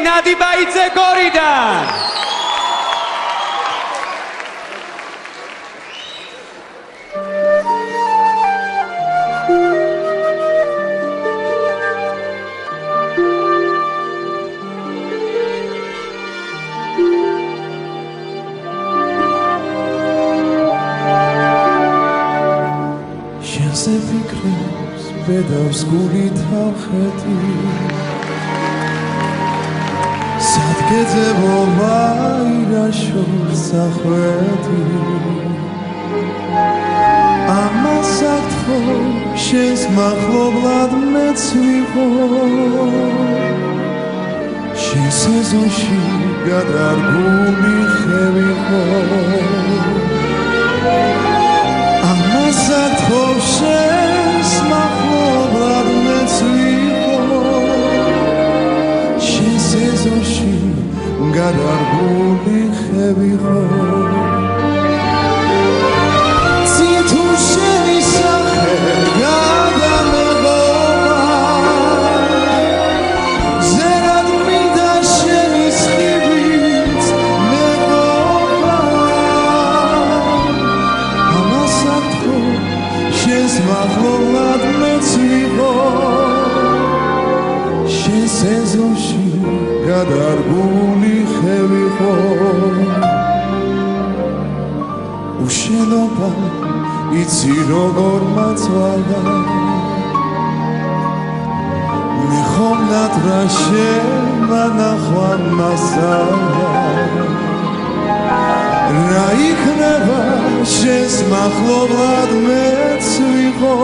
Nadi Baidze Goridan. Შენზე ფიქრებს ბედავს გული თავხეთი სადგეძებო ვაირაშორ სახვეთი ამას აკთხო შენს მახლობლად მეც ვიყო შენს ეზოში გადარგული ხევიყო ამას აკთხო შენს მახლობლად მეც ვიყო შენს ეზოში გადარგული ხევიყო წინ თუ შენი სახე გადამეღობა ზერად მინდა შენი სხივით მეღობა ამას აკთხო შენს მახლობლად მეც ვიყო შენს ეზოში გადარგული ხევიყო უშენობა იცი როგორ მაწვალა მე ხომ ნატრა შემანახვა მასალა რა იქნება შენს მახლობლად მეც ვიყო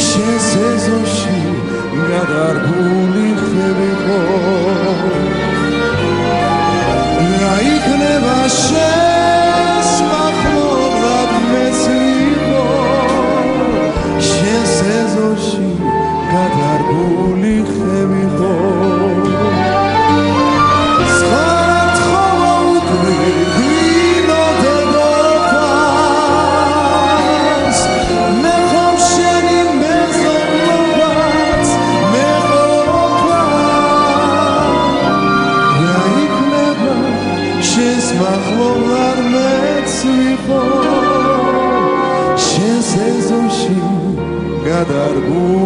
შენს ეზოში გადარგული ხევიყო რა იქნება შენს მახლობლად მეც ვიყო შენს ეზოში გადარგული ხევიყო მახლობლად მეც ვიყო შენს ეზოში გადარგული